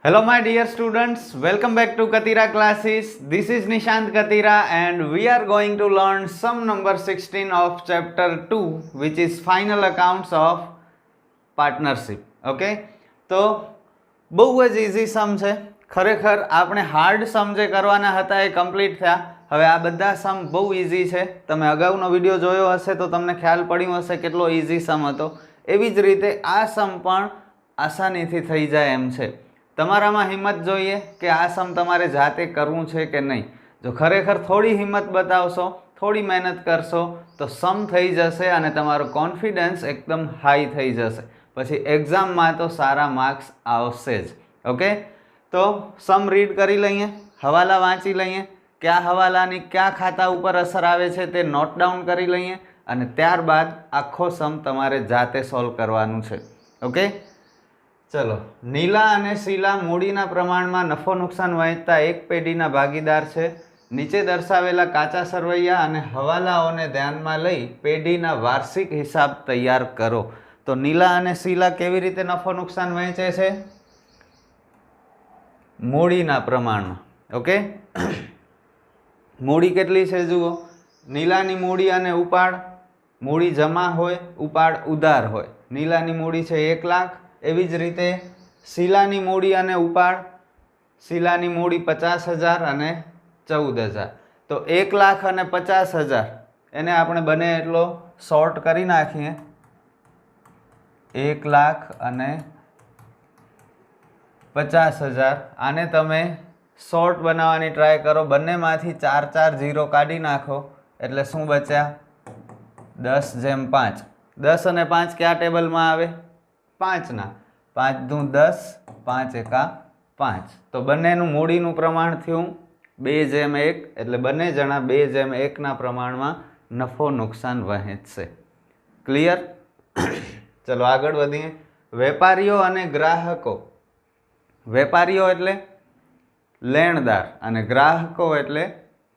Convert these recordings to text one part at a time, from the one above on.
Hello my dear students, welcome back to Katira classes. This is Nishant Katira and we are going to learn sum number 16 of chapter 2 which is final accounts of partnership. Okay, તો બહુ જ easy સમ છે. ખરેખર આપણે hard સમ જે કરવાના હતા એ complete થયા. હવે આ બધા સમ બહુ ઇઝી છે. તમે અગાઉનો વિડીયો જોયો હશે તો તમને ખ્યાલ પડ્યું હશે કેટલો ઇઝી સમ હતો. એવી જ રીતે આ સમ પણ આસાનીથી થઈ જાય એમ છે. તમારામાં હિંમત જોઈએ કે આ સમ તમારે જાતે કરવું છે કે નહીં. જો ખરેખર થોડી હિંમત બતાવશો, થોડી મહેનત કરશો તો સમ થઈ જશે અને તમારો કોન્ફિડન્સ એકદમ હાઈ થઈ જશે. પછી એક્ઝામમાં તો સારા માર્ક્સ આવશે જ. ઓકે, તો સમ રીડ કરી લઈએ, હવાલા વાંચી લઈએ, કયા હવાલાની કયા ખાતા ઉપર અસર આવે છે તે નોટ ડાઉન કરી લઈએ અને ત્યારબાદ આખો સમ તમારે જાતે સોલ્વ કરવાનું છે. ઓકે, ચલો. નીલા અને શીલા મૂડીના પ્રમાણમાં નફો નુકસાન વહેંચતા એક પેઢીના ભાગીદાર છે. નીચે દર્શાવેલા કાચા સરવૈયા અને હવાલાઓને ધ્યાનમાં લઈ પેઢીના વાર્ષિક હિસાબ તૈયાર કરો. તો નીલા અને શીલા કેવી રીતે નફો નુકસાન વહેંચે છે? મૂડીના પ્રમાણમાં. ઓકે, મૂડી કેટલી છે જુઓ. નીલાની મૂડી અને ઉપાડ, મૂડી જમા હોય, ઉપાડ ઉધાર હોય. નીલાની મૂડી છે 1 લાખ. એવી જ રીતે શીલાની મૂડી અને ઉપાડ, શીલાની મૂડી 50,000 અને 14,000. તો 1 લાખ અને 50,000 એને આપણે બને એટલો શોર્ટ કરી નાખીએ. 1 લાખ અને 50,000 આને તમે શોર્ટ બનાવવાની ટ્રાય કરો. બંનેમાંથી 4 0 કાઢી નાખો એટલે શું બચ્યા? 10/5. 10 અને 5 કયા ટેબલમાં આવે? 5ના. 5 દુ 10, 5 એકા 5. તો બંનેનું મૂડીનું પ્રમાણ થયું 2/1 એટલે બંને જણા 2/1 પ્રમાણમાં નફો નુકસાન વહેંચશે. ક્લિયર? ચલો આગળ વધીએ. વેપારીઓ અને ગ્રાહકો. વેપારીઓ એટલે લેણદાર અને ગ્રાહકો એટલે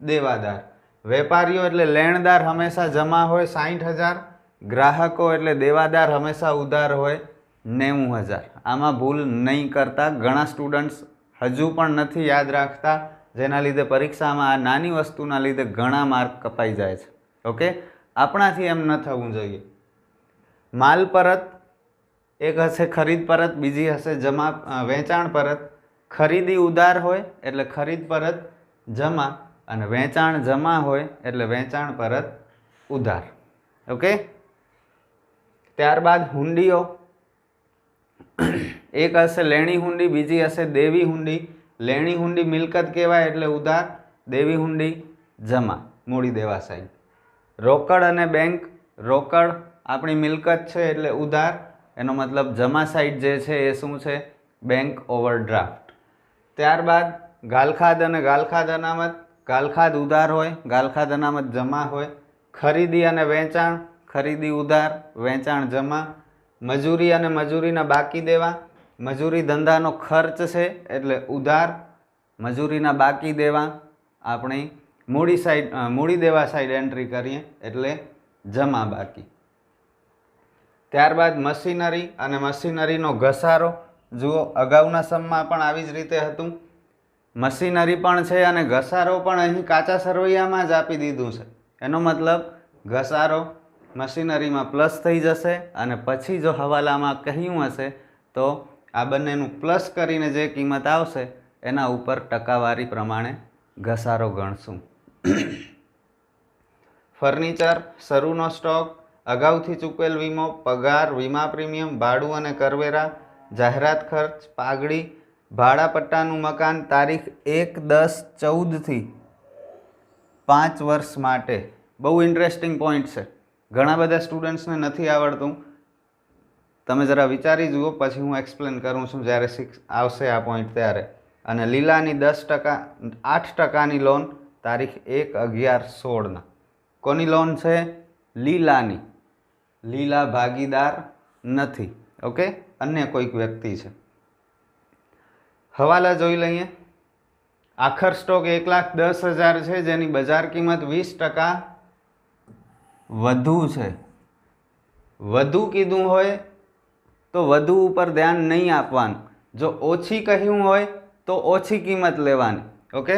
દેવાદાર. વેપારીઓ એટલે લેણદાર હંમેશા જમા હોય 60,000. ગ્રાહકો એટલે દેવાદાર હંમેશા ઉધાર હોય 90,000. આમાં ભૂલ નહીં કરતા. ઘણા સ્ટુડન્ટ્સ હજુ પણ નથી યાદ રાખતા, જેના લીધે પરીક્ષામાં આ નાની વસ્તુના લીધે ઘણા માર્ક કપાઈ જાય છે. ઓકે, આપણાથી એમ ન થવું જોઈએ. માલ પરત એક હશે ખરીદ પરત, બીજી હશે વેચાણ પરત. ખરીદી ઉધાર હોય એટલે ખરીદ પરત જમા અને વેચાણ જમા હોય એટલે વેચાણ પરત ઉધાર. ઓકે, ત્યારબાદ હુંડીઓ. એક હશે લેણી હુંડી, બીજી હશે દેવી હુંડી. લેણી હુંડી મિલકત કહેવાય એટલે ઉધાર, દેવી હુંડી જમા, મૂડી દેવા સાઈડ. રોકડ અને બેંક. રોકડ આપણી મિલકત છે એટલે ઉધાર, એનો મતલબ જમા સાઈડ જે છે એ શું છે? Bank overdraft. ત્યારબાદ ગાલખાદ અને ગાલખાદ અનામત. ગાલખાદ ઉધાર હોય, ગાલખાદ અનામત જમા હોય. ખરીદી અને વેચાણ. ખરીદી ઉધાર, વેચાણ જમા. મજૂરી અને મજૂરીના બાકી દેવા. મજૂરી ધંધાનો ખર્ચ છે એટલે ઉધાર, મજૂરીના બાકી દેવા આપણી મૂડી સાઈડ, મૂડી દેવા સાઈડ એન્ટ્રી કરીએ એટલે જમા બાકી. ત્યારબાદ મશીનરી અને મશીનરીનો ઘસારો. જુઓ, અગાઉના સમમાં પણ આવી જ રીતે હતું. મશીનરી પણ છે અને ઘસારો પણ અહીં કાચા સરવૈયામાં જ આપી દીધું છે. એનો મતલબ ઘસારો મશીનરીમાં પ્લસ થઈ જશે અને પછી જો હવાલામાં કહ્યું હશે તો આ બંનેનું પ્લસ કરીને જે કિંમત આવશે એના ઉપર ટકાવારી પ્રમાણે ઘસારો ગણશું. ફર્નિચર, શરૂનો સ્ટોક, અગાઉથી ચૂકવેલ વીમો, પગાર, વીમા પ્રીમિયમ, ભાડું અને કરવેરા, જાહેરાત ખર્ચ, પાઘડી, ભાડા પટ્ટાનું મકાન, તારીખ 1/10/14 5 વર્ષ માટે. બહુ ઇન્ટરેસ્ટિંગ પોઈન્ટ છે. ઘણા બધા સ્ટુડન્ટ્સને નથી આવડતું. તમે જરા વિચારી જુઓ, પછી હું એક્સપ્લેન કરું છું જ્યારે આવશે આ પોઈન્ટ ત્યારે. અને લીલાની 8% લોન, તારીખ 1/11/16. કોની લોન છે? લીલાની. લીલા ભાગીદાર નથી. ઓકે, અન્ય કોઈક વ્યક્તિ છે. હવાલા જોઈ લઈએ. આખર સ્ટોક 1,10,000 છે, જેની બજાર કિંમત 20% વધુ છે. વધુ કીધું હોય તો વધુ ઉપર ધ્યાન નહીં આપવાનું. जो ओछी कह્યું હોય तो ओछी किंमत लेवानी। ओके,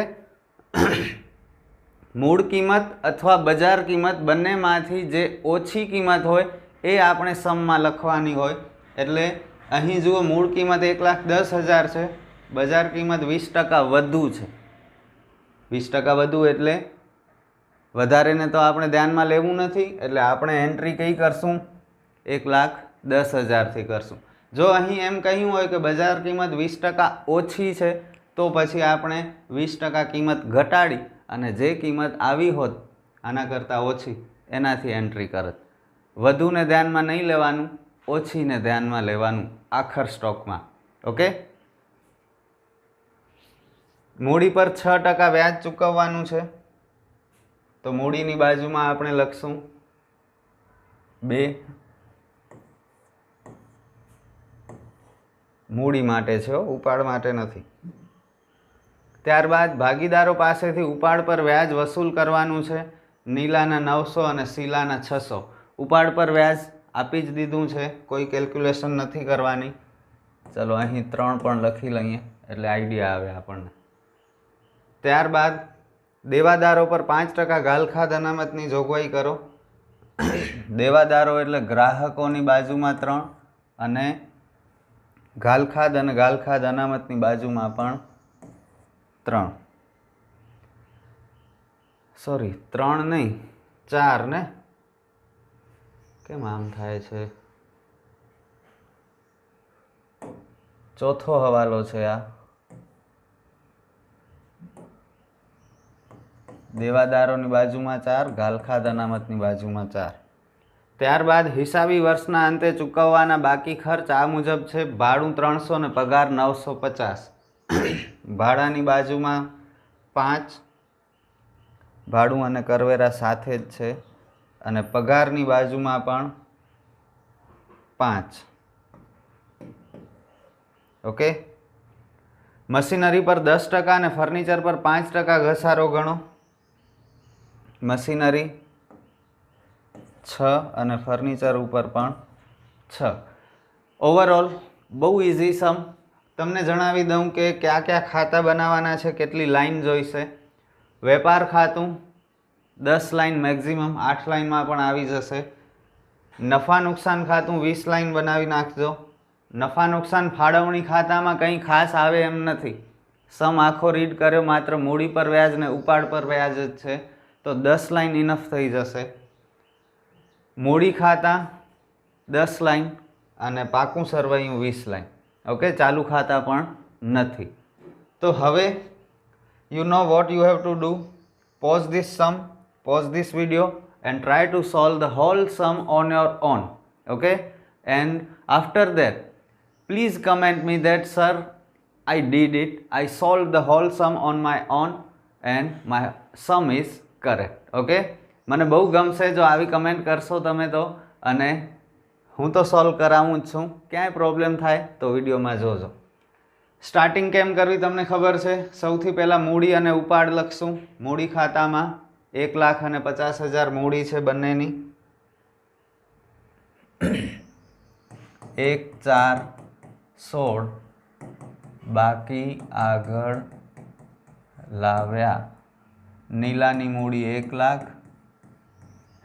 मूळ किंमत अथवा बजार किंमत बंनेमांथी जे ओछी किंमत होय ए आपणे सममां लखवानी होय। एटले અહીં જુઓ મૂળ કિંમત 1,10,000 છે, બજાર કિંમત 20% વધુ છે। 20% વધુ એટલે વધારેને તો આપણે ધ્યાનમાં લેવું નથી, એટલે આપણે એન્ટ્રી કઈ કરશું? 1,10,000 થી કરશું। જો અહીં એમ કહ્યું હોય કે બજાર કિંમત 20% ઓછી છે તો પછી આપણે 20% કિંમત ઘટાડી અને જે કિંમત આવી હોત આના કરતાં ઓછી એનાથી એન્ટ્રી કરત। વધુને ધ્યાનમાં નહીં લેવાનું, ઓછીને ધ્યાનમાં લેવાનું આખર સ્ટોકમાં। ઓકે, મૂડી પર 6% વ્યાજ ચૂકવવાનું છે તો મૂડીની બાજુમાં આપણે લખશું 2। મૂડી માટે છે, ઉપાડ માટે નથી। ત્યારબાદ ભાગીદારો પાસેથી ઉપાડ પર વ્યાજ વસૂલ કરવાનું છે। નીલાના 900 અને શીલાના 600। ઉપાડ પર વ્યાજ આપી જ દીધું છે, કોઈ કેલ્ક્યુલેશન નથી કરવાની। ચલો અહીં 3 પણ લખી લઈએ એટલે આઈડિયા આવે આપણને। ત્યારબાદ દેવાદારો પર 5% ગાલખાદ અનામતની જોગવાઈ કરો। દેવાદારો એટલે ગ્રાહકોની બાજુમાં 3 અને ગાલખાદ અને ગાલખાદ અનામતની બાજુમાં પણ 3, સોરી 3 નહીં 4 ને, કેમ આમ થાય છે? ચોથો હવાલો છે આ। દેવાદારોની બાજુમાં 4, ગાલખાદ અનામતની બાજુમાં 4। ત્યારબાદ હિસાબી વર્ષના અંતે ચૂકવવાના બાકી ખર્ચ આ મુજબ છે। ભાડું 300 અને પગાર 950। ભાડાની બાજુમાં 5, ભાડું અને કરવેરા સાથે જ છે, અને પગારની બાજુમાં પણ 5। ઓકે, મશીનરી પર 10% અને ફર્નિચર પર 5% ઘસારો ગણો। મશીનરી 6 અને ફર્નિચર ઉપર પણ 6। ઓવરઓલ બહુ ઇઝી સમ। તમને જણાવી દઉં કે કયા કયા ખાતા બનાવવાના છે, કેટલી લાઈન જોઈશે। વેપાર ખાતું 10 લાઈન મેક્ઝિમમ, 8 લાઈનમાં પણ આવી જશે। નફા નુકસાન ખાતું 20 લાઈન બનાવી નાખજો। નફા નુકસાન ફાળવણી ખાતામાં કંઈ ખાસ આવે એમ નથી। સમ આખો રીડ કર્યો, માત્ર મૂડી પર વ્યાજ ને ઉપાડ પર વ્યાજ જ છે, તો 10 લાઈન ઇનફ થઈ જશે। મૂડી ખાતા 10 લાઈન અને પાકું સરવૈયું 20 લાઈન। ઓકે, ચાલુ ખાતા પણ નથી। તો હવે you know what you have to do. Pause this sum, pause this video and try to solve the whole sum on your own. Okay, and after that please comment me that sir I did it, I solved the whole sum on my own and my sum is correct. Okay, મને બહુ ગમશે જો આવી comment કરશો તમે તો, અને હું તો સોલ્વ કરાવું જ છું। ક્યાંય પ્રોબ્લેમ થાય તો વિડીયોમાં જોજો। સ્ટાર્ટિંગ કેમ કરવી તમને ખબર છે। સૌથી પહેલાં મૂડી અને ઉપાડ લખશું। મૂડી ખાતામાં 1,50,000 મૂડી છે બંનેની। 1, 4, 16 બાકી આગળ લાવ્યા। નીલાની મૂડી 1,00,000,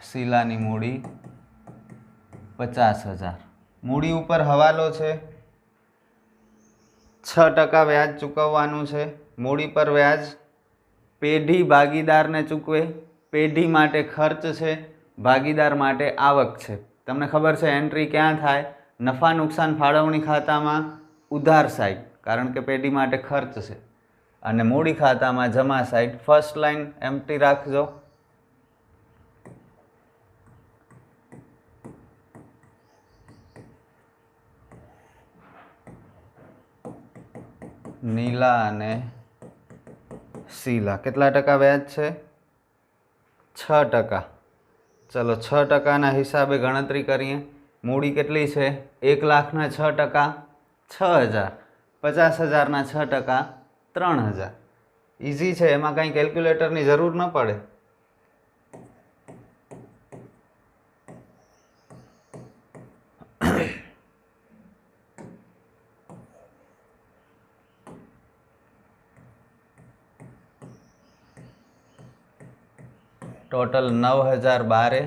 શીલાની મૂડી 50,000। મૂડી ઉપર હવાલો છે, 6% વ્યાજ ચૂકવવાનું છે। મૂડી પર વ્યાજ પેઢી ભાગીદારને ચૂકવે। પેઢી માટે ખર્ચ છે, ભાગીદાર માટે આવક છે। તમને ખબર છે એન્ટ્રી ક્યાં થાય? નફા નુકસાન ફાળવણી ખાતામાં ઉધાર સાઈડ, કારણ કે પેઢી માટે ખર્ચ છે, અને મૂડી ખાતામાં જમા સાઈડ। ફર્સ્ટ લાઈન એમ્પ્ટી રાખજો। નીલા અને શીલા કેટલા ટકા વ્યાજ છે? 6%। ચલો 6%ના હિસાબે ગણતરી કરીએ। મૂડી કેટલી છે? 1,00,000ના 6% 6,000, 50,000ના 6% 3,000। ઇઝી છે, એમાં કંઈ કેલ્ક્યુલેટરની જરૂર ન પડે। टोटल 9012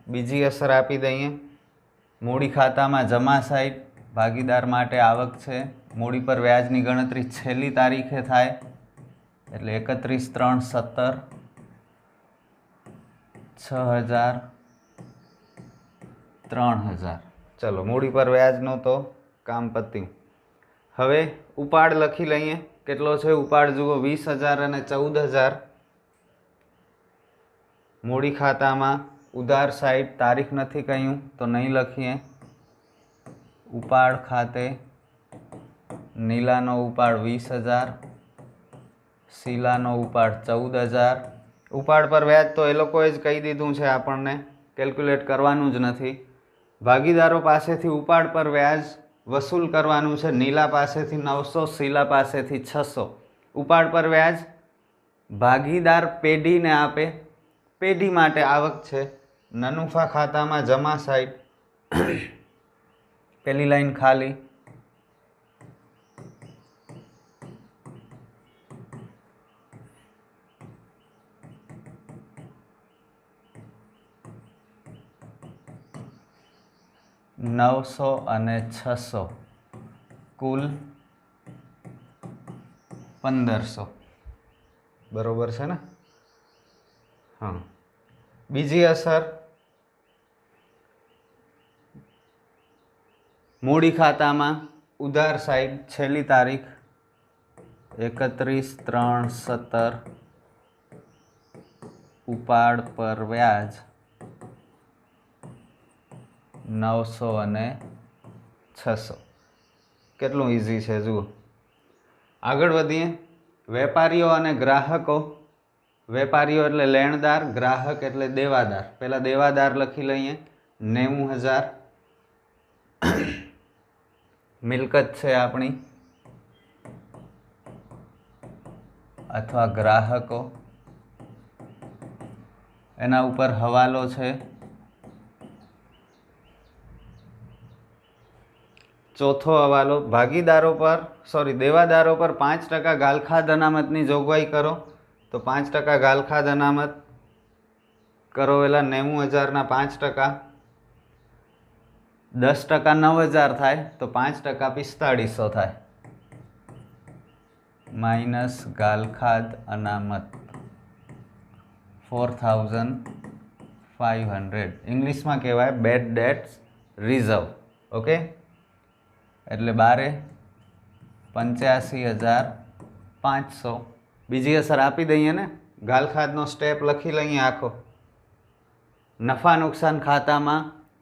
बीजी असर आपी दईए मूडी खाता में जमा साइड भागीदार माटे आवक छे मूडी पर व्याजनी गणतरी छेल्ली तारीखे थाय एटले 31/3/17 6000 3000 चलो मूडी पर व्याजनो तो काम पत्युं। हवे उपाड़ लखी लईए केटलो छे उपाड़ जुओ 20,000 અને 14,000 मूडी खाता में उधार साइड तारीख नहीं कहूँ तो नहीं लखीए उपाड़ खाते नीलानो उपाड़ 20,000 शीलानो उपाड़ 14,000 उपाड़ पर व्याज तो ए लोकोए ज कही दीधुं छे आपणने केल्क्युलेट करवानुं ज नथी। भागीदारों पासेथी उपाड़ पर व्याज वसूल करवानुं छे नीला पासेथी 900 शीला पासेथी 600 उपाड़ पर व्याज भागीदार पेढ़ी ने आपे पेढ़ी माटे आवक छे ननुफा खाता में जमा साइड पहली लाइन खाली नवसो अने 600 कुल 1500 बरोबर है ना। हाँ बीजी असर मूडी खाता में उधार साइड छेल्ली तारीख 31/3/17 उपाड़ पर व्याज 900 અને 600 કેટલું ઇઝી છે જુઓ। આગળ વધીએ વેપારીઓ અને ગ્રાહકો વેપારીઓ એટલે લેણદાર ગ્રાહક એટલે દેવાદાર પહેલાં દેવાદાર લખી લઈએ 90,000 મિલકત છે આપણી અથવા ગ્રાહકો એના ઉપર હવાલો છે चौथो हवालो भागीदारों पर देवादारों पर 5% गालखाद अनामतनी जोगवाई करो तो 5% गालखाद अनामत करो वेला 90,000 ना 5% 10% 9,000 थाय तो 5% 4500 थाय माइनस गालखाद अनामत 4,500 इंग्लिश में कहवाय बेड डेट्स रिजर्व ओके એટલે 85,500 बीजी असर आपी दईए ने गालखादनो स्टेप लखी लईए आखो नफा नुकसान खाता में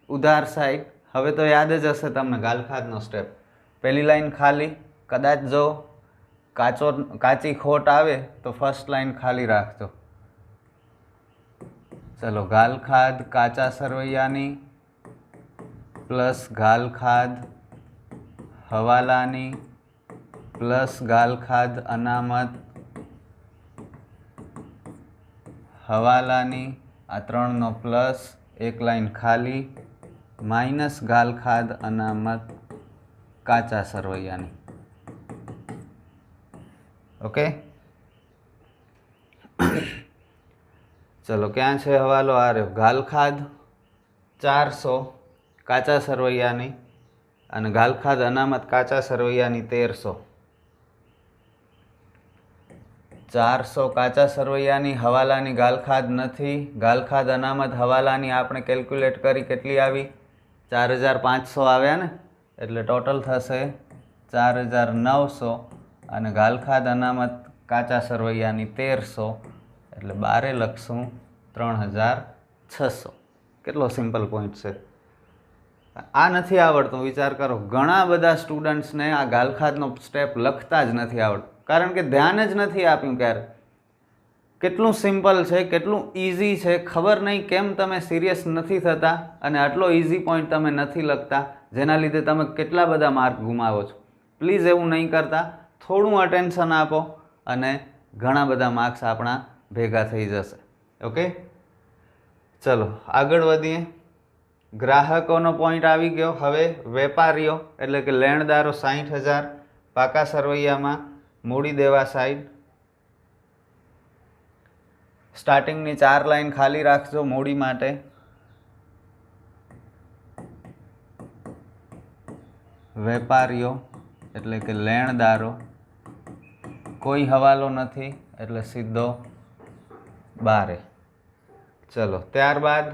उधार साइड हवे तो याद ज हशे तमने गालखादनो स्टेप पहली लाइन खाली कदाच जो काची खोट आवे तो फर्स्ट लाइन खाली राखजो। चलो गालखाद काचा सरवैयानी प्लस गालखाद हवालानी प्लस गालखाद अनामत हवालानी आ त्रणनो प्लस एक लाइन खाली माइनस गालखाद अनामत काचा सरवैयानी ओके। चलो क्या है हवालो आ रह्यो गालखाद 400 काचा सरवैयानी અને ગાલખાદ અનામત કાચા સરવૈયાની 1300 400 કાચા સરવૈયાની હવાલાની ગાલખાદ નથી ગાલખાદ અનામત હવાલાની આપણે કેલ્ક્યુલેટ કરી કેટલી આવી 4,500 આવ્યા ને એટલે ટોટલ થશે 4,900 અને ગાલખાદ અનામત કાચા સરવૈયાની 1300 એટલે બારે લખશું 3,600 કેટલો સિમ્પલ પોઈન્ટ છે। आ नहीं आवड़तुं विचार करो घणा बधा स्टूडंट्स ने आ गालखादनो स्टेप लखता ज नहीं आवड़तुं कारण के ध्यान ज नहीं आप्युं क्यारे केटलुं सिम्पल है केटलुं ईजी है खबर नहीं केम तमे सीरियस नहीं थता अने आटलो ईजी पॉइंट तमे नहीं लखता जेना लीधे तमे केटला बधा मार्क गुमावो छो। प्लीज एवुं नहीं करता थोड़ुं अटेन्शन आपो अने घणा बधा मार्क्स आपणा भेगा थई जशे ओके। चलो आगळ वधीए ग्राहकों पॉइंट आवी गयो हवे वेपारीओ एटले के लेणदारो 60,000 पाका सरवैया में मूडी देवा साइड સ્ટાર્ટિંગની 4 લાઈન ખાલી રાખજો મૂડી માટે. વેપારીઓ એટલે કે લેણદારો, કોઈ હવાલો નથી એટલે સીધો બારે. ચલો ત્યારબાદ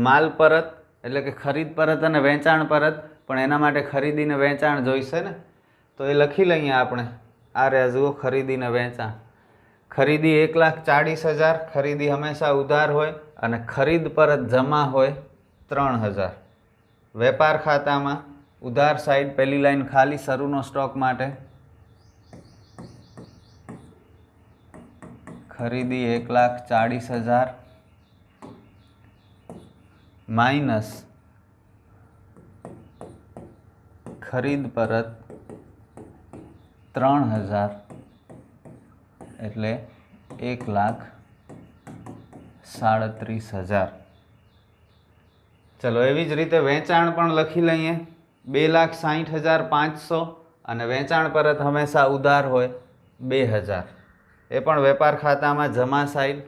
માલ પરત એટલે કે ખરીદ પરત અને વેચાણ પરત, પણ એના માટે ખરીદીને વેચાણ જોઈશે ને, તો એ લખી લઈએ આપણે. આ રહ્યા જુઓ ખરીદીને વેચાણ. ખરીદી 1,40,000, ખરીદી હંમેશા ઉધાર હોય અને ખરીદ પરત જમા હોય 3,000. વેપાર ખાતામાં ઉધાર સાઈડ પહેલી લાઈન ખાલી શરૂનો સ્ટોક માટે. ખરીદી 1,40,000 માઇનસ ખરીદ પરત 3,000 એટલે 1,37,000. ચલો એવી જ રીતે વેચાણ પણ લખી લઈએ. 2,60,500 અને વેચાણ પરત હંમેશા ઉધાર હોય 2,000. એ પણ વેપાર ખાતામાં જમા સાઈડ.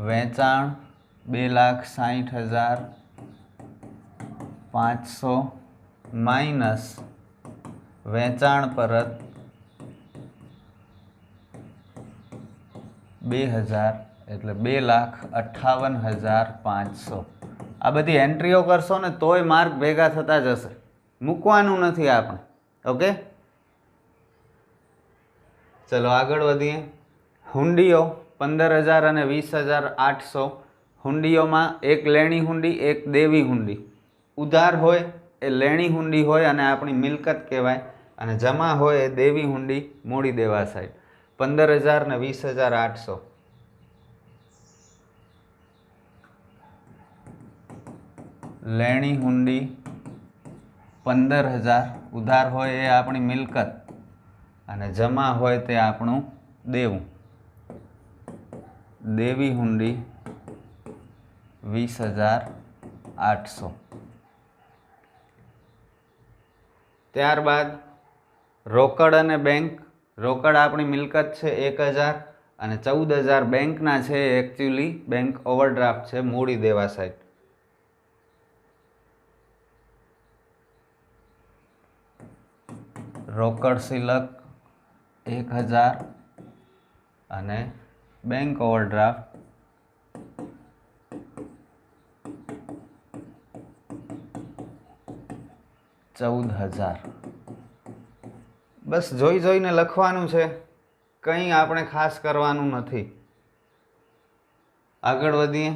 વેચાણ 2,60,500 માઇનસ વેચાણ પરત 2,000 એટલે 2,58,500. આ બધી એન્ટ્રીઓ કરશો ને તોય માર્ક ભેગા થતા જશે, મૂકવાનું નથી આપણે. ઓકે, ચલો આગળ વધીએ. હુંડીઓ 15,000 અને 20,800. હુંડીઓમાં એક લેણી હુંડી, એક દેવી હુંડી. ઉધાર હોય એ લેણી હુંડી હોય અને આપણી મિલકત કહેવાય, અને જમા હોય એ દેવી હુંડી મૂડી દેવા સાઈડ. 15,000 ને 20,800. લેણી હુંડી 15,000 ઉધાર હોય એ આપણી મિલકત અને જમા હોય તે આપણું દેવું. દેવી હુંડી 20,800. ત્યારબાદ રોકડ અને બેંક. રોકડ આપણી મિલકત છે 1,000 અને 14,000 બેંકના છે. એકચ્યુઅલી બેંક ઓવરડ્રાફ્ટ છે મૂડી દેવા સાઈડ. રોકડ સિલક 1,000 અને બેંક ઓવરડ્રાફ્ટ 14,000. બસ જોઈ જોઈને લખવાનું છે, કંઈ આપણે ખાસ કરવાનું નથી. આગળ વધીએ.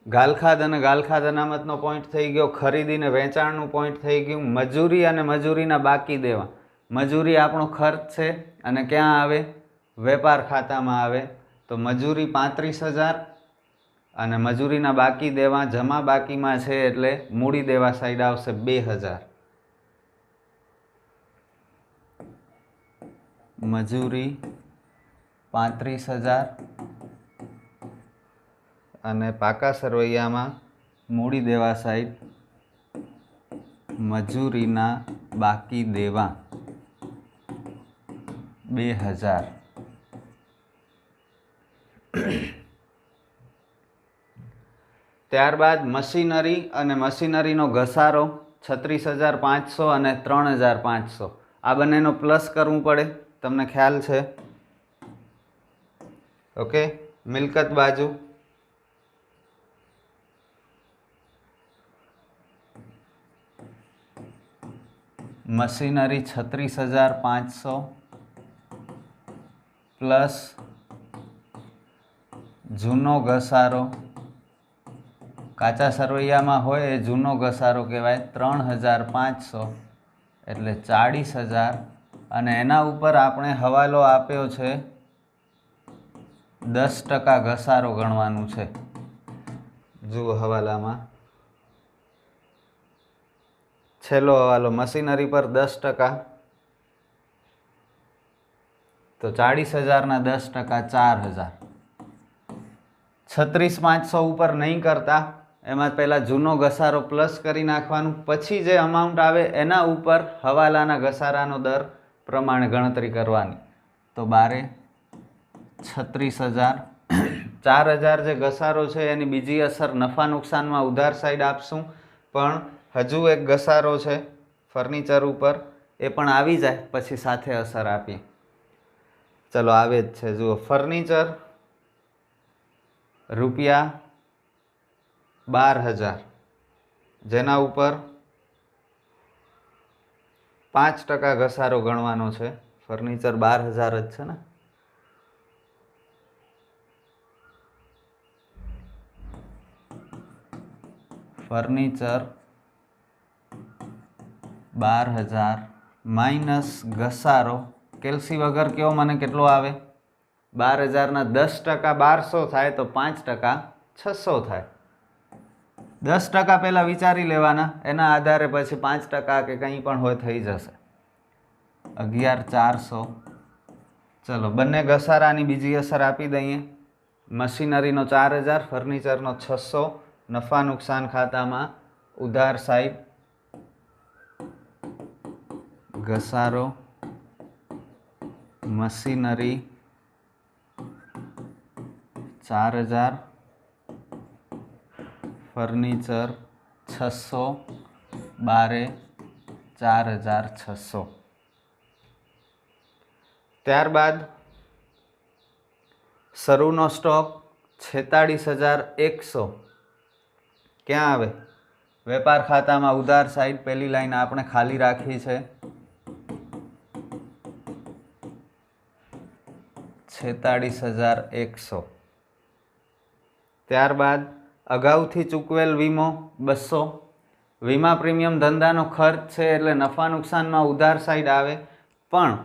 ગાલખાદ અને ગાલખાદ અનામતનો પોઈન્ટ થઈ ગયો. ખરીદી ને વેચાણનું પોઈન્ટ થઈ ગયું. મજૂરી અને મજૂરીના બાકી દેવા. મજૂરી આપણો ખર્ચ છે અને ક્યાં આવે? વેપાર ખાતામાં આવે. તો મજૂરી 35,000 અને મજૂરીના બાકી દેવા જમા બાકીમાં છે એટલે મૂડી દેવા સાઈડ આવશે 2,000. મજૂરી 35,000 અને પાકા સરવૈયામાં મૂડી દેવા સાઈડ મજૂરીના બાકી દેવા 2,000. ત્યારબાદ મશીનરી અને મશીનરીનો ઘસારો 36,500 અને 3,500. આ બંનેનો પ્લસ કરવું પડે, તમને ખ્યાલ છે. ઓકે, મિલકત બાજુ મશીનરી 36,500 પ્લસ જૂનો ઘસારો, કાચા સરવૈયામાં હોય એ જૂનો ઘસારો કહેવાય 3,500 એટલે 40,000. અને એના ઉપર આપણે હવાલો આપ્યો છે 10% ઘસારો ગણવાનું છે. જુઓ હવાલામાં છેલ્લો હવાલો મશીનરી પર 10%, તો 40,000 ના 10% 4,000. 36,500 ઉપર નહીં કરતા, એમાં પહેલાં જૂનો ઘસારો પ્લસ કરી નાખવાનું, પછી જે અમાઉન્ટ આવે એના ઉપર હવાલાના ઘસારાનો દર प्रमाणे गणतरी करवानी। तो 12 36,000 4,000 जे घसारो छे एनी बीजी असर नफा नुकसान में उधार साइड आपशुं, पण हजू एक घसारो छे फर्निचर उपर ए पण आवी जाए पछी साथे असर आपीए। चलो आवे ज छे। जुओ फर्निचर रुपया 12,000 जेना उपर 5% घसारो गणवानो छे। फर्निचर 12,000 ज छे ने, फर्निचर 12,000 माइनस घसारो केलसी वगर केवो मने केटलो आवे 12,000 ना 10% 1200 थाय तो 5% 600 थाय। 10% पहला विचारी लेवाना, एना आधारे पछी 5% के कंई पण होय थई जशे। 11,400। चलो बंने घसारानी बीजी असर आपी दईए। मशीनरीनो 4,000, फर्निचरनो 600, नफा नुकसान खाता में उधार साइड घसारो मशीनरी 4,000, फर्निचर 600, 12 4,600। त्यारबाद शरूनो स्टॉक 46,100 क्या आवे? वेपार खाता में उधार साइड पहली लाइन आपने खाली राखी है 46,100। त्यारबाद अगाउथी चूकवेल वीमो 200। वीमा प्रीमियम धंधानो खर्च है एटले नफा नुकसान में उधार साइड आवे, पण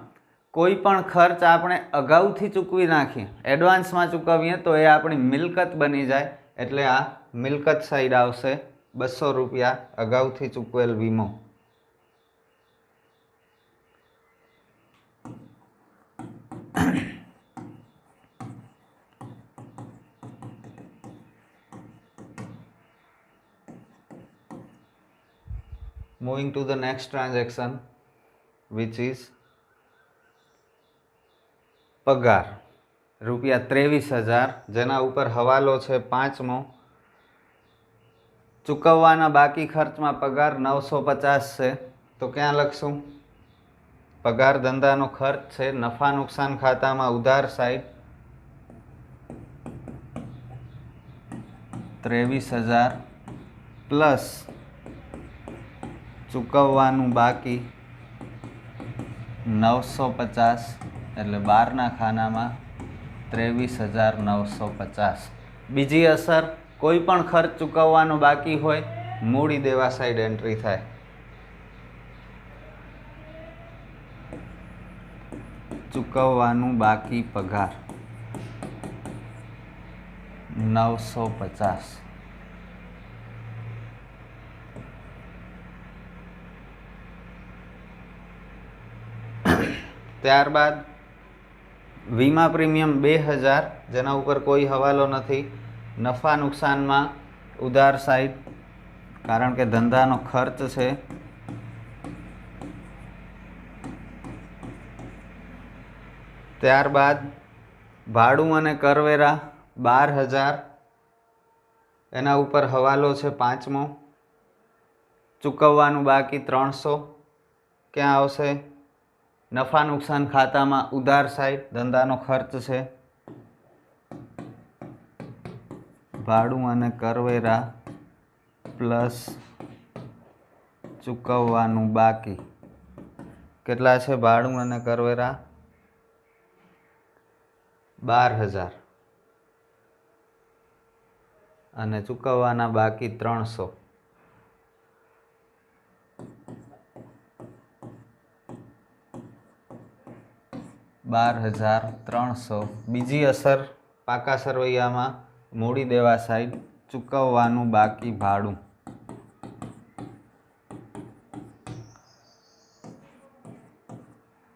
कोई पण खर्च आपणे अगाउथी चूकवी नाखीए, एडवांस में चूकवीए तो ये आपणी मिलकत बनी जाए, एटले आ मिलकत साइड आवशे 200 रुपया अगाउथी चूकवेल वीमो। Moving to the next transaction, which is पगार रुपया 23,000 जेना उपर हवालो छे 5मो। चूकववाना बाकी खर्च में पगार 950 है, तो क्या लखशुं? पगार धंधानो खर्च है, नफा नुकसान खाता में उधार साइड 23,000 प्लस चूकववानुं बाकी 950 एटले 12 खाना में 23,950। बीजी असर कोईपण खर्च चूकववानो बाकी होय मूडी देवा साइड एंट्री थाय। चूकववानुं बाकी पगार 950। त्यारबाद वीमा प्रीमियम 2,000 जेना उपर कोई हवालो नथी। नफा नुकसान में उधार साइड कारण के धंधानो खर्च है। त्यारबाद भाड़ू अने करवेरा 12,000 एना उपर हवालो है 5मो। चूकववानुं बाकी 300 क्या आवशे? नफा नुकसान खाता में उधार साइड धंधानो खर्च है। भाड़ू अने करवेरा प्लस चूकववानुं बाकी केटला छे? भाड़ू अने करवेरा 12,000 अने चूकववाना बाकी 300। $12,300। बीजी असर पाका सरवैया में मूडी देवा साइड चूकववानुं बाकी भाड़ू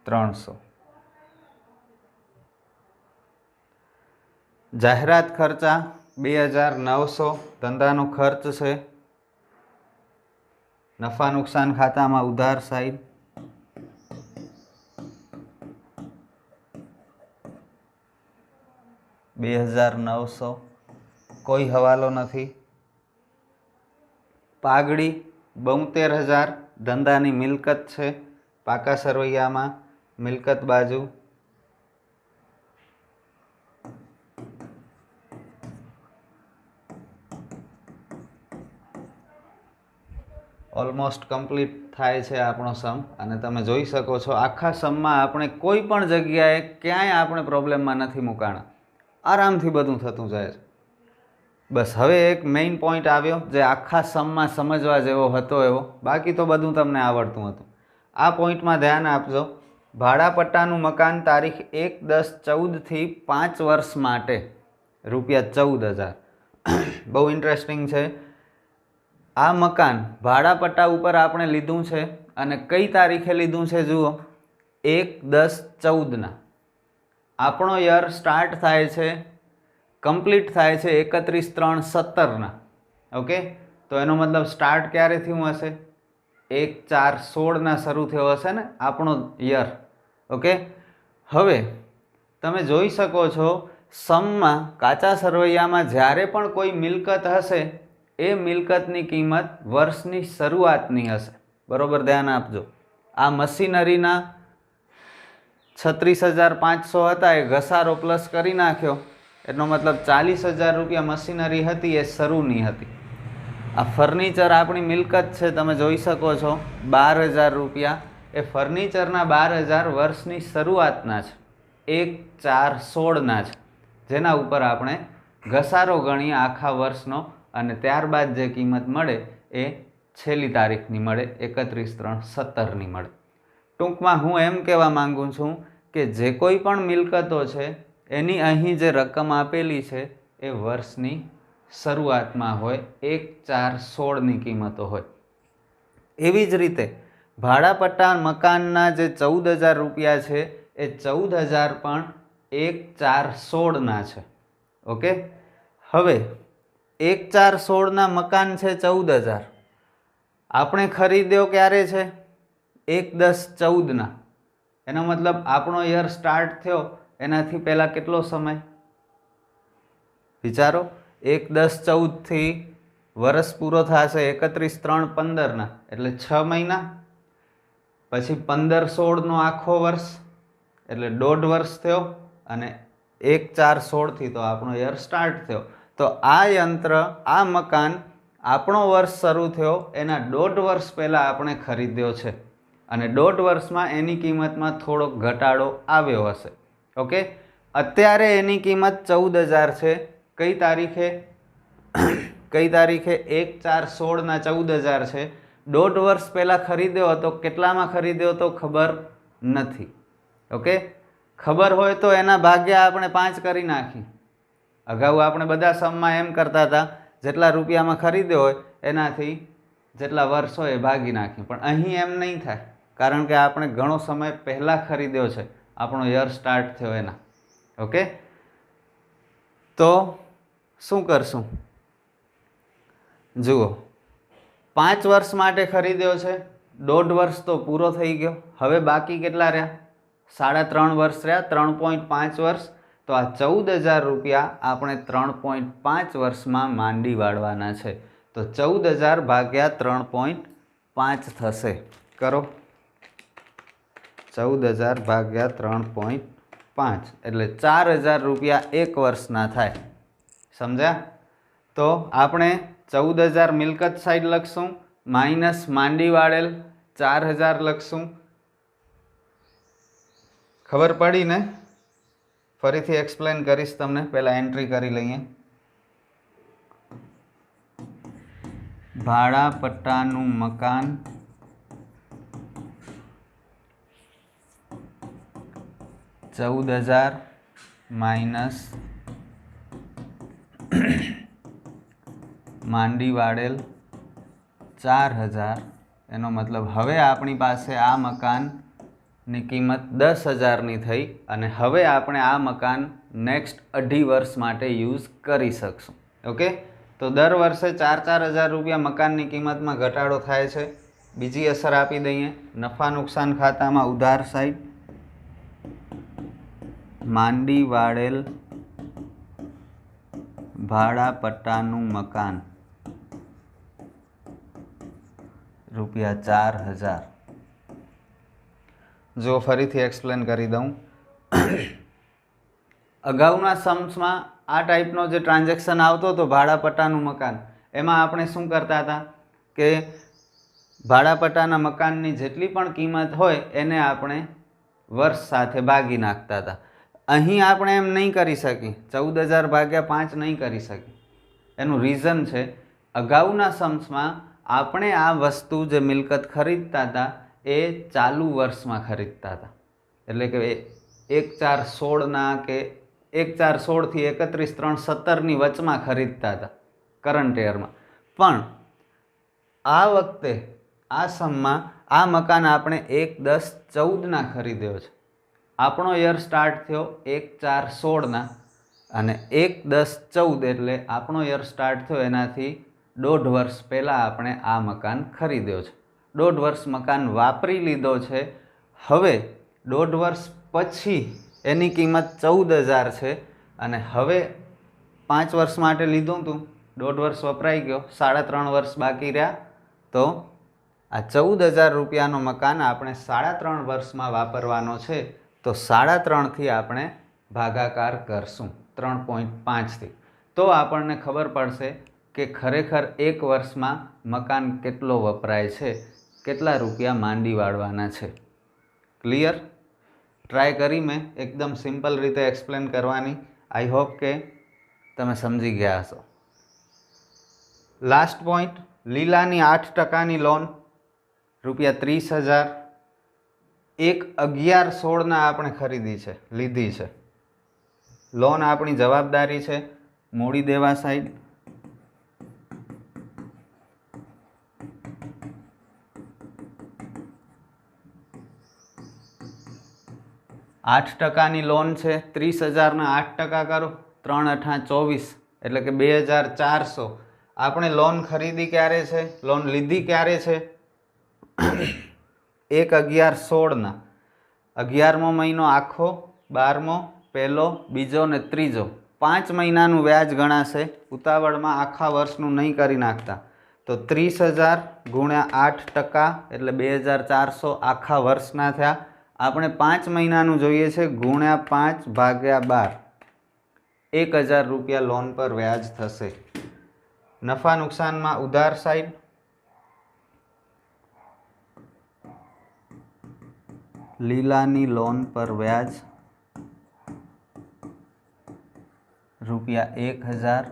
300। जाहेरात खर्चा 2,900 धंधानो खर्च है। नफा नुकसान खाता में उधार साइड 2900, कोई हवालो नहीं। पागड़ी 72,000 धंधानी मिलकत है, पाका सरवैया में मिलकत बाजू। ऑलमोस्ट कम्प्लीट थाय छे आपणो सम अने तमे जोई शको छो आखा सममां आपणे कोई पण जग्याए क्यांय आपणे प्रोब्लेममां नथी मुकाणा, आरामथी बधुं थतुं जाय छे। बस हवे एक मेन पॉइंट आव्यो जे आखा सममां समजवा जेवो हतो एवो, बाकी तो बधुं तमने आवडतुं हतुं। आ पॉइंटमां ध्यान आपजो। भाड़ापट्टानुं मकान तारीख 1/10/14 थी 5 वर्ष माटे ₹14,000। बहु इंटरेस्टिंग छे। आ मकान भाड़ापट्टा उपर आपणे लीधुं छे अने कई तारीखे लीधुं छे जुओ 1/10/14 ना। आपणो यर स्टार्ट थाय छे, कम्प्लीट थाय छे 31/3/17 ना। ओके, तो एनो मतलब स्टार्ट क्यारे थयुं हशे? 1/4/16 ना शरू थयो हशे ने आपणो यर। ओके, हवे तमे जोई शको छो सममां काचा सरवैयामां ज्यारे पण कोई मिलकत हशे ए मिलकतनी किंमत वर्षनी शरूआतनी हशे। बरोबर ध्यान आपजो। आ मशीनरीना 36,500 हता ए घसारो प्लस करी नाख्यो, एनो मतलब 40,000 रुपया मशीनरी हती ए शरूनी हती। आ फर्निचर आपणी मिलकत छे, तमे जोई शको छो 12,000 रुपया ए फर्निचरना 12,000 वर्षनी शरूआतना छे, 1/4/16 ना छे, जेना उपर आपणे घसारो गणीए आखा वर्षनो अने त्यारबाद जे किंमत मळे ए छेल्ली तारीखनी मळे 31/3/17 नी मळे। टूंकमां हूँ एम कहेवा मांगू छूं के जे कोई पण मिलकतो छे एनी अहीं जे रकम आपेली छे ए वर्षनी शरूआतमां होय, 1/4/16 नी किंमतो होय। एवी ज रीते भाड़ापट्टा मकानना जे 14,000 रुपया छे ए 14,000 पण 1/4/16 ना छे। ओके, हवे 1/4/16 ना मकान छे 14,000, आपणे खरीद्यो क्यारे छे? 1/10/14 ना। एनो मतलब आपणो यर स्टार्ट थयो एनाथी पहेला केटलो समय? विचारो, 1/10/14 थी वर्ष पूरो थशे 31/3/15 ना, एटले 6 महीना, पछी 15/16 नो आखो वर्ष एटले 1.5 वर्ष थयो अने 1/4/16 थी तो आपणो यर स्टार्ट थयो। तो आ यंत्र, आ मकान आपणो वर्ष शरू थयो एना 1.5 वर्ष पहला आपणे खरीद्यो छे अने 1.5 वर्षमां एनी किंमतमां थोड़ो घटाडो आव्यो हशे। ओके, अत्यारे एनी किंमत 14,000 छे। कई तारीखे? कई तारीखे? 1/4/16 ना 14,000 छे। 1.5 वर्ष पहला खरीद्यो हतो, केटलामां खरीद्यो हतो खबर नथी। ओके, खबर होय तो एना भाग्या आपणे 5 करी नाखी। अगाऊ आपणे बधा सममां एम करता था जेटला रुपयामां खरीद्यो होय एनाथी जेटला वर्ष होय भागी नाखी, पण अहीं एम नहीं थाय, कारण के आपणे घणो समय पहला खरीद्यो छे, आपणो यर स्टार्ट थयो एना। ओके, तो शुं करशुं? जुओ, 5 वर्ष माटे खरीद्यो छे, 1.5 वर्ष तो पूरो थई गयो, हवे बाकी केटला रह्या? 3.5 वर्ष रह्या, 3.5 वर्ष। तो आ 14,000 रुपया आपणे 3.5 वर्षमां मांडी वाळवाना छे। तो 14,000 भाग्या 3.5 थशे। करो, 14,000 भाग्या 3.5 एटले 4,000 रुपया 1 वर्षना थाय। समझ्या? तो आपणे 14,000 मिलकत साइड लखशुं, माइनस मांडी वाळेल 4,000 लखशुं। खबर पड़ी ने? फरीथी एक्सप्लेन करीश तमने, पहला एंट्री करी लईए। भाड़ापट्टानुं मकान 14,000 माइनस मांडी वाळेल 4,000, एनो मतलब हवे आपणी पासे आ मकान ની કિંમત 10,000 થઈ અને હવે આપણે આ મકાન નેક્સ્ટ 2.5 વર્ષ માટે યુઝ કરી શકશું। ઓકે, તો દર વર્ષે 4-4 હજાર રૂપિયા મકાનની કિંમતમાં ઘટાડો થાય છે। બીજી અસર આપી દઈએ, નફા નુકસાન ખાતામાં ઉધાર સાઈડ માંડી વાળેલ ભાડા પટ્ટાનું મકાન ₹4000। જો ફરીથી એક્સપ્લેન કરી દઉં, અગાઉના सम्सમાં આ ટાઈપનો જે ટ્રાન્ઝેક્શન આવતો હતો ભાડા પટ્ટાનું મકાન, એમાં આપણે શું કરતા હતા કે ભાડા પટ્ટાના મકાનની જેટલી પણ કિંમત હોય એને આપણે વર્ષ સાથે ભાગી નાખતા હતા। અહીં આપણે એમ નહીં કરી શકી, 14000 ભાગ્યા 5 નહીં કરી શકી। એનું રીઝન છે, અગાઉના सम्सમાં આપણે આ વસ્તુ જે મિલકત ખરીદતા હતા એ ચાલુ વર્ષમાં ખરીદતા હતા, એટલે કે 1/4/16ના કે 1/4/16 થી 31/3/17ની વચમાં ખરીદતા હતા કરંટ યરમાં। પણ આ વખતે આ सम्सમાં આ મકાન આપણે 1/10/14ના ખરીદ્યો છે। આપણો યર સ્ટાર્ટ થયો 1/4/16ના અને 1/10/14 એટલે આપણો યર સ્ટાર્ટ થયો એનાથી 1.5 વર્ષ પહેલાં આપણે આ મકાન ખરીદ્યો છે। 1.5 વર્ષ મકાન વાપરી લીધો છે। હવે 1.5 વર્ષ પછી એની કિંમત 14000 છે અને હવે 5 વર્ષ માટે લીધું હતું, 1.5 વર્ષ વપરાઈ ગયો, 3.5 વર્ષ બાકી રહ્યા, તો આ 14000 રૂપિયાનો મકાન આપણે 3.5 વર્ષમાં વાપરવાનો છે, તો 3.5થી આપણે ભાગાકાર કરશું 3.5થી, તો આપણને ખબર પડશે કે ખરેખર એક વર્ષમાં મકાન કેટલો વપરાય છે, કેટલા રૂપિયા માંડી વાળવાના છે। ક્લિયર? ટ્રાય કરી મેં એકદમ સિમ્પલ રીતે એક્સપ્લેન કરવાની। આઈ હોપ કે તમે સમજી ગયા હશો। લાસ્ટ પોઈન્ટ, લીલાની 8%ની લોન ₹30,000 1/11/16ના આપણે ખરીદી છે, લીધી છે। લોન આપણી જવાબદારી છે, મૂડી દેવા સાઈડ, %8ની લોન છે। 30,000ના 8% કરો, 3×8 = 24, એટલે કે 2400। આપણે લોન ખરીદી ક્યારે છે, લોન લીધી ક્યારે છે? 1/11/16ના, 11મો મહિનો આખો, 12મો, પહેલો, બીજો ને ત્રીજો, 5 મહિનાનું વ્યાજ ગણાશે। ઉતાવળમાં આખા વર્ષનું નહીં કરી નાખતા, તો 30,000 × 8% એટલે 2400 આખા વર્ષના થયા। આપણે 5 મહિનાનું જોઈએ છે, ×5/12, 1000 રૂપિયા લોન પર વ્યાજ થશે। નફા નુકસાનમાં ઉધાર સાઈડ, લીલાની લોન પર વ્યાજ ₹1000।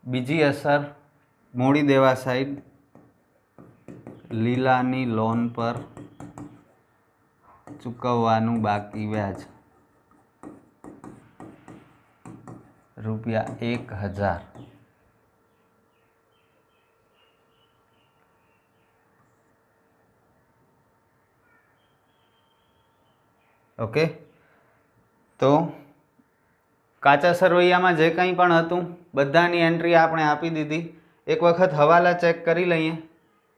બીજી અસર મૂડી દેવા સાઈડ, લીલાની લોન પર ચૂકવવાનું બાકી વ્યાજ ₹1000। ઓકે, તો કાચા સરવૈયામાં જે કંઈ પણ હતું બધાની એન્ટ્રી આપણે આપી દીધી। એક વખત હવાલા ચેક કરી લઈએ,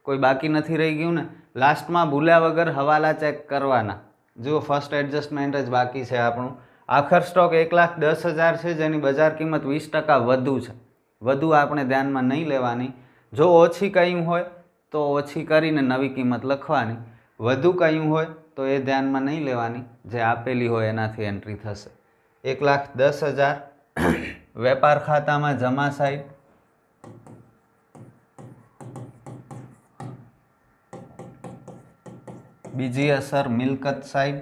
કોઈ બાકી નથી રહી ગયું ને? લાસ્ટમાં ભૂલ્યા વગર હવાલા ચેક કરવાના। જુઓ, ફર્સ્ટ એડજસ્ટમેન્ટ જ બાકી છે આપણું। આખર સ્ટોક 1,10,000 છે, જેની બજાર કિંમત 20% વધુ છે। વધુ આપણે ધ્યાનમાં નહીં લેવાની। જો ઓછી કહ્યું હોય તો ઓછી કરીને નવી કિંમત લખવાની, વધુ કહ્યું હોય તો એ ધ્યાનમાં નહીં લેવાની, જે આપેલી હોય એનાથી એન્ટ્રી થશે। 1,10,000 વેપાર ખાતામાં જમા સાઈડ, બીજી અસર મિલકત સાઈડ,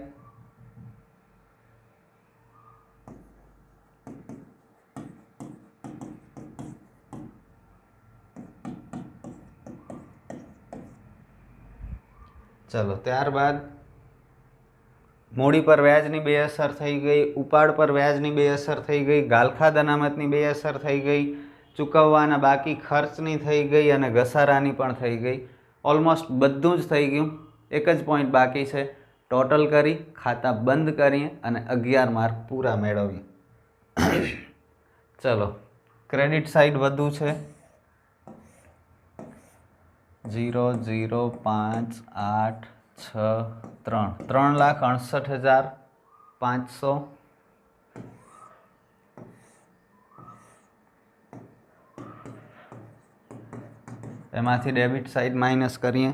ચલો ત્યારબાદ મૂડી પર વ્યાજની 2 અસર થઈ ગઈ, ઉપાડ પર વ્યાજની 2 અસર થઈ ગઈ, ગાલખાદ અનામતની 2 અસર થઈ ગઈ, ચૂકવવાના બાકી ખર્ચની થઈ ગઈ અને ઘસારાની પણ થઈ ગઈ। ઓલમોસ્ટ બધું જ થઈ ગયું, એક જ પોઈન્ટ બાકી છે। ટોટલ કરી ખાતા બંધ કરીએ અને 11 માર્ક પૂરા મેળવીએ। ચલો, ક્રેડિટ સાઈડ વધુ છે, 0,0,5,8,6,3 3,68,500। એમાંથી ડેબિટ સાઈડ માઇનસ કરીએ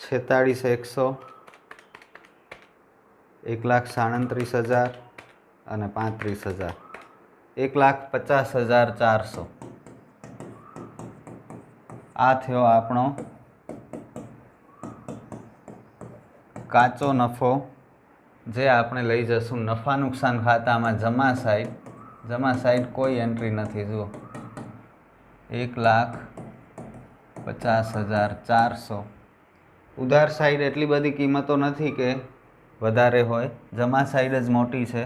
46,100 1,37,000 અને 35,000 1,50,400 આ થયો આપણો કાચો નફો જે આપણે લઈ જશું નફા નુકસાન ખાતામાં જમા સાઈડ કોઈ એન્ટ્રી નથી. જુઓ 1,50,400. ઉધાર સાઈડ એટલી બધી કિંમતો નથી કે વધારે હોય, જમા સાઈડ જ મોટી છે.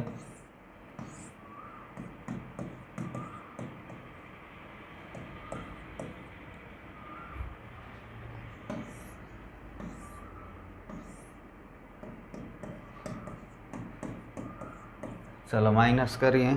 ચલો માઇનસ કરીએ.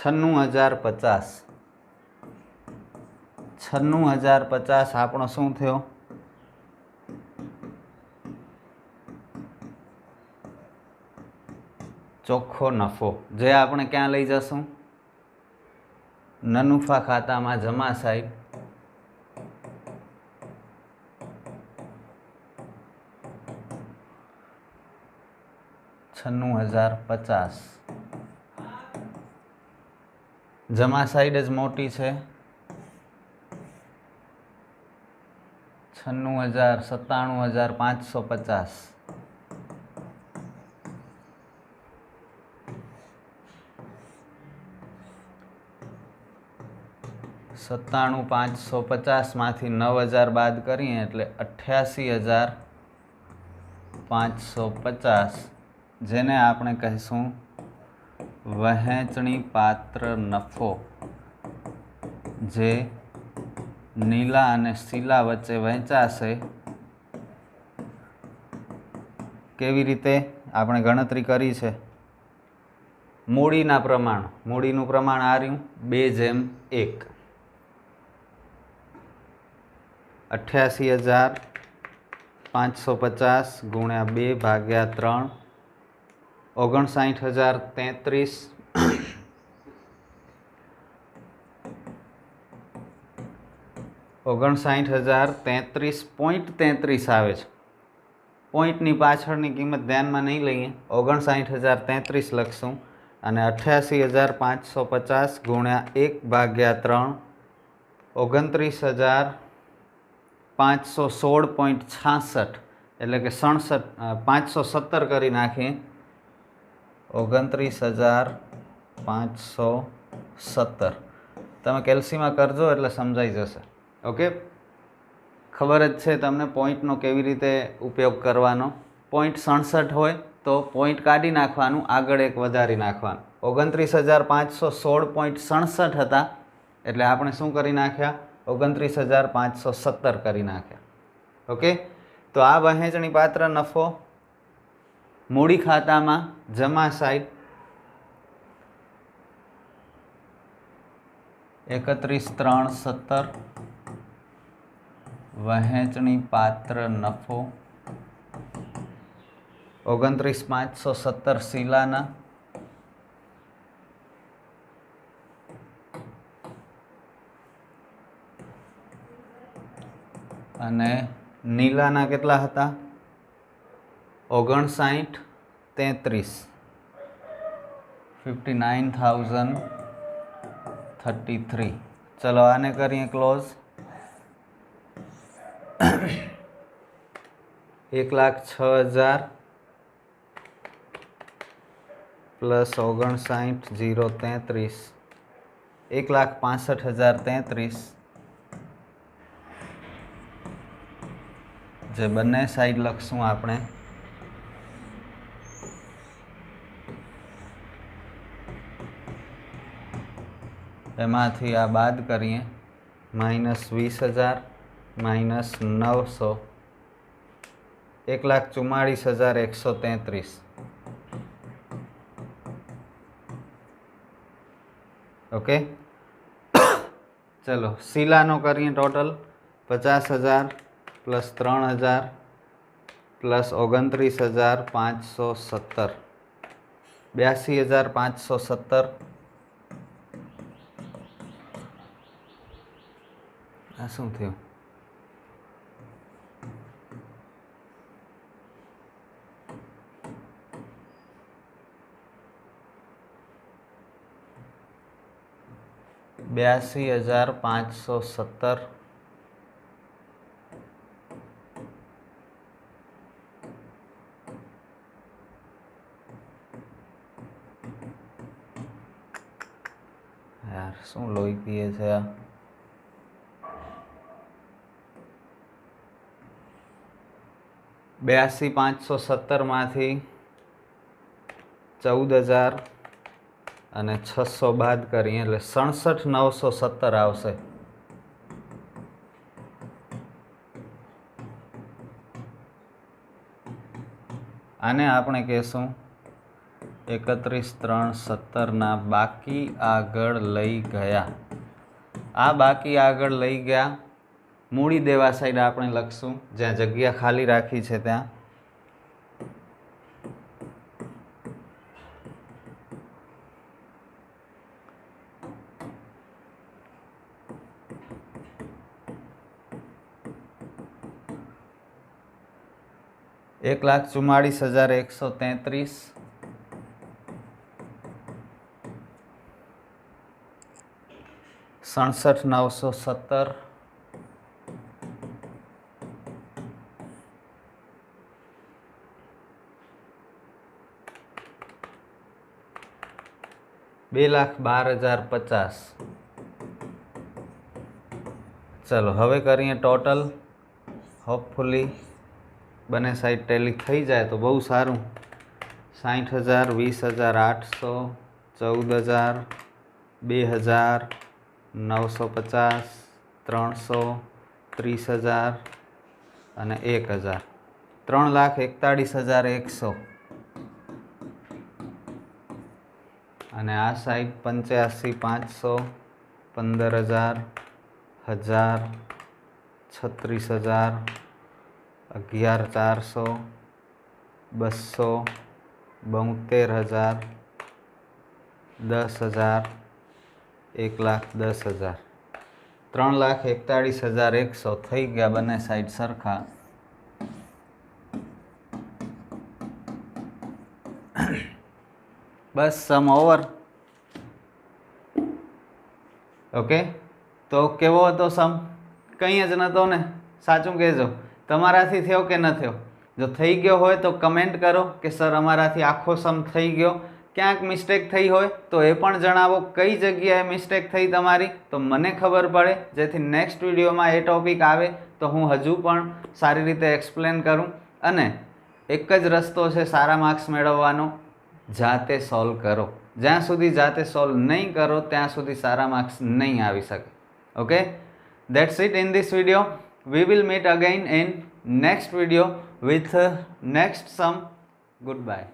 $96,050 આપણો શું થયો? ચોખ્ખો નફો, જે આપણે ક્યાં લઈ જશું? નનુફા ખાતામાં જમા સાઈડ. $96,050. જમા સાઈડ જ મોટી છે. 96,97,550. $97,550માંથી 9,000 બાદ કરીએ એટલે 88,550, જેને આપણે કહીશું વહેંચણી પાત્ર નફો, જે નીલા અને શીલા વચ્ચે વહેંચાશે. કેવી રીતે આપણે ગણતરી કરી છે? મૂડીનું પ્રમાણ આ રહ્યું 2:1. 88,550 ગુણ્યા 2/3 59,033. 59,033.33 આવે છે. પોઈન્ટની પાછળની કિંમત ધ્યાનમાં નહીં લઈએ, 59,033 લખશું અને 88,550 ગુણ્યા 1/3 29,516.66 એટલે કે 517 કરી નાખીએ. 29,517. તમે કેલ્સીમાં કરજો એટલે સમજાઈ જશે. ઓકે, ખબર જ છે તમને પોઈન્ટનો કેવી રીતે ઉપયોગ કરવાનો. પોઈન્ટ 67 હોય તો પોઈન્ટ કાઢી નાખવાનું, આગળ એક વધારી નાખવાનું. 29,516.67 હતા એટલે આપણે શું કરી નાખ્યા? 29,517 કરી નાખ્યા. ઓકે, તો આ વહેંચણી પાત્ર નફો મૂડી ખાતામાં જમા સાઈડ 31,317. વહેંચણી પાત્ર નફો 29,517 શીલાના અને નીલાના કેટલા હતા? 59,33. 59,033. ચલો આને કરીએ ક્લોઝ. 1,06,000 પ્લસ 59,033 1,65,033, જે બંને સાઈડ લખશું આપણે. એમાંથી આ બાદ કરીએ. -20,000 -900 1,44,133. ઓકે, चलो शीलानो करिए टोटल 50,000 प्लस 3,000 प्लस 29,570 82,570 आ शू थयुं 82,570 यार शू लोही पीए छे आ 82,570 मांथी 14,600 बाद करिए એટલે 67,970 આવશે। આને આપણે કહેશું 31,370 ના બાકી આગળ લઈ ગયા। આ બાકી આગળ લઈ ગયા મૂડી દેવા સાઈડ આપણે લખશું જ્યાં જગ્યા ખાલી રાખી છે ત્યાં। एक 1,44,133 67,970 2,12,050। चलो हवे करिए टोटल। होपफुली बने साइड टेली थी जाए तो बहुत सारू। 60,000 20,800 14,000 2,000 950 300 30,000 અને 1,000 3,41,100 અને આ સાઈડ 85,500 15,000 1,000 36,000 11,400 200 72,000 10,000 1,10,000 3,41,100 थी गया बने साइड सरखा। बस सम ओवर। ओके तो केवो हतो सम? कहीं ज नतो ने? साचुं कहेजो तमाराथी थयो के न थयो। जो थई गयो होय तो कमेंट करो कि सर अमाराथी आखो सम थई गयो। क्यांक मिस्टेक थई होय तो ए पण जणावो कई जग्याए मिस्टेक थई तमारी तो मने खबर पड़े जेथी नेक्स्ट विडियो में ए टॉपिक आवे तो हूँ हजू पण सारी रीते एक्सप्लेन करूँ। अने एक ज रस्तो छे सारा मार्क्स मेळववानो, जाते सॉल्व करो। ज्यां सुधी जाते सॉल्व नहीं करो त्यां सुधी सारा मार्क्स नहीं आवी सके। Okay that's it in this video. We will meet again in next video with next sum. Goodbye.